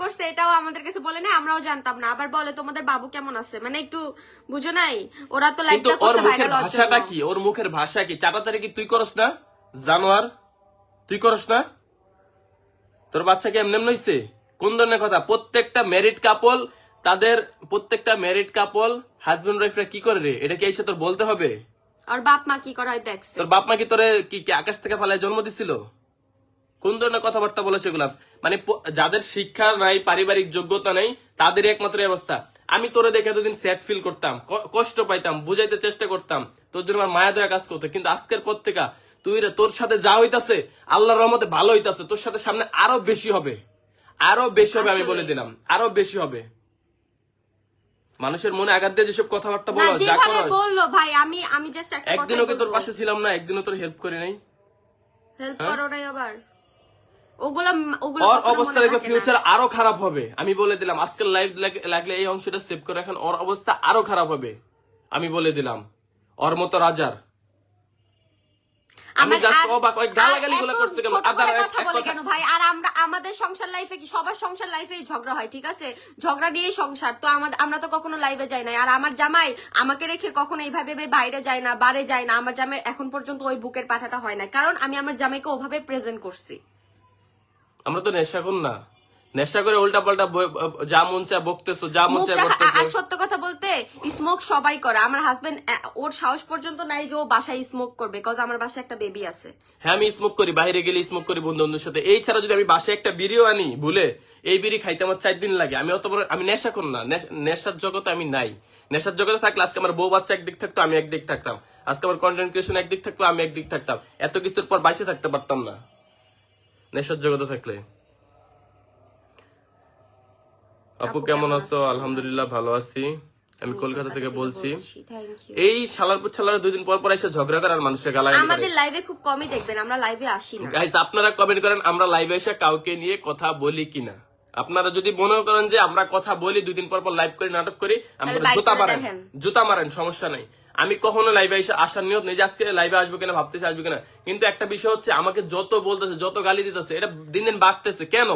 করছে এটাও আমাদের কাছে বলে না, আমরাও জানতাম না। আবার বলে তোমাদের বাবু কেমন আছে, মানে একটু বুঝো নাই, ওরা তো লাইভটা করছে ভাইরাল হওয়ার জন্য। ভাষাটা কি, ওর মুখের ভাষা কি? চাটাচারি কি তুই করস না? জানোয়ার, তুই করস না? তোর বাচ্চা কি এমনি এমনি হইছে? কোন ধরনের কথা? প্রত্যেকটা ম্যারিড কাপল, তাদের প্রত্যেকটা ম্যারিড কাপল হাজবেন্ড ওয়াইফরা কি করে রে? এটা কি এসে তোর বলতে হবে? আর বাপ মা কি করা হয় দেখছে। তোর বাপ মা কি তোরে কি আকাশ থেকে ফালায় জন্ম দিছিল? কোন ধরনের কথাবার্তা বলেছে এগুলা? মানে যাদের শিক্ষা নাই, পারিবারিক যোগ্যতা নেই, তাদের একমাত্র অবস্থা। আমি তোরে দেখে এতদিন স্যাড ফিল করতাম, কষ্ট পাইতাম, বুঝাইতে চেষ্টা করতাম, তোর জন্য আমার মায়া দয়া কাজ করতো। কিন্তু আজকের পর থেকে তোর সাথে যা হইতাছে আল্লাহর রহমতে ভালো হইতাছে, তোর সাথে সামনে আরো বেশি হবে, আরো বেশি হবে। আমি বলে দিলাম আরো বেশি হবে। মানুষের মনে আঘাত দিয়ে যেসব কথাবার্তা বলো, যা করো বললো ভাই, আমি জাস্ট একটা কথা বলবো। একদিনও কি তোর পাশে ছিলাম না? একদিনও তোর হেল্প করি নাই? হেল্প করো নাই আবার? ওগুলা ওর অবস্থা দেখবে ফিউচার আরো খারাপ হবে। আমি বলে দিলাম, আজকের লাইভ লাগলে এই অংশটা সেভ করে রাখেন, ওর অবস্থা আরো খারাপ হবে। আমি বলে দিলাম, ওর মতো রাজার। আমি জাস্ট অবাক, ওই গালাগালি গুলো করছে কেন? কথা বলে কেন ভাই? আর আমরা আমাদের সংসার লাইফে কি, সবার সংসার লাইফেই ঝগড়া হয়, ঠিক আছে? ঝগড়া নিয়েই সংসার তো। আমরা তো কখনো লাইভে যাই না। আর আমার জামাই আমাকে রেখে কখনো এইভাবে বাইরে যায় না, বারে যায় না। আমার জামাই এখন পর্যন্ত ওই বুকের পাঠাটা হয় না, কারণ আমি আমার জামাইকে ওভাবে প্রেজেন্ট করছি। আমরা তো নেশা কর না, নেশা করে উল্টা পাল্টা যা মন চায় বকতেছো, যা মন চায় করতেছো। আর সত্য কথা বলতে, স্মোক সবাই করে। আমার হাজবেন্ড, ওর সাহস পর্যন্ত নাই যে ও বাসায় স্মোক করবে, কজ আমার বাসায় একটা বেবি আছে। হ্যাঁ আমি স্মোক করি, বাইরে গেলে স্মোক করি বন্ধু বান্ধবের সাথে। এই ছাড়া যদি আমি বাসায় একটা বিড়িও আনি ভুলে, এই বিড়ি খাইতে আমার 4 দিন লাগে। আমি অত বড়, আমি নেশা কর না, নেশার জগতে আমি নাই। নেশার জগতে থাকলে আজকে আমার বউ বাচ্চা একদিক থাকতো, আমি একদিক থাকতাম। আজকে আমার কন্টেন্ট ক্রিয়েশন একদিক থাকতো, আমি একদিক থাকতাম। এত কিছুর পর বাইসে থাকতে পারতাম না নেশার জগতে থাকলে। আপু কেমন আছো? আলহামদুলিল্লাহ ভালো আছি। আমি কলকাতা থেকে বলছি। এই শালারপুর ছালারা 2 দিন পর পর এসে ঝগড়া করার মানুষের গালাগালি করে। আমাদের লাইভে খুব কমই দেখবেন, আমরা লাইভে আসি না। গাইস আপনারা কমেন্ট করেন আমরা লাইভে এসে কাউকে নিয়ে কথা বলি কিনা। আপনারা যদি মনে করেন যে আমরা কথা বলি, 2 দিন পর পর লাইভ করি, নাটক করি, আমাদের জুতা মারেন, সমস্যা নাই। আমি কখনো লাইভে এসে আসার নিয়ত নেই যে আজকে লাইভে আসবো কিনা, ভাবতেছি আসবো কিনা। কিন্তু একটা বিষয় হচ্ছে, আমাকে যত বলতেছে, যত গালি দিতেছে, এটা দিন দিন বাড়তেছে কেন?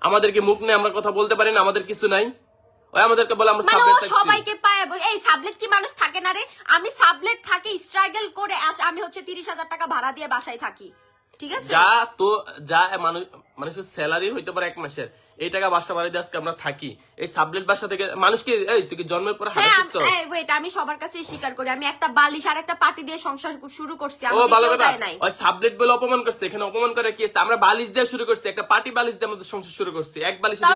আমাদেরকে মুখ নিয়ে আমরা কথা বলতে পারি না? আমাদের কিছু নাই? ওই আমাদেরকে বলে আমরা সাবলেট থাকি। সবাইকে পায়। এই সাবলেট কি মানুষ থাকে না রে? আমি সাবলেট থাকি স্ট্রাগল করে, আজ আমি হচ্ছে 30,000 টাকা ভাড়া দিয়ে বাসায় থাকি, ঠিক আছে? যা মানুষের স্যালারি হইতে পারে 1 মাসের, এই টাকা বাসা বাড়ি দিয়ে আজকে আমরা থাকি। এই সাবলেট বাসা থেকে মানুষকে, এই তুই কি জন্মের পরে আমি সবার কাছে স্বীকার করি, আমি একটা বালিশ আর একটা পাটি দিয়ে সংসার শুরু করছি। ও ভালো কথা, ওই সাবলেট বলে অপমান করছে। এখানে অপমান করে কি আছে? আমরা বালিশ দিয়ে শুরু করছি, একটা পাটি বালিশ দিয়ে আমাদের সংসার শুরু করছি। এক বালিশ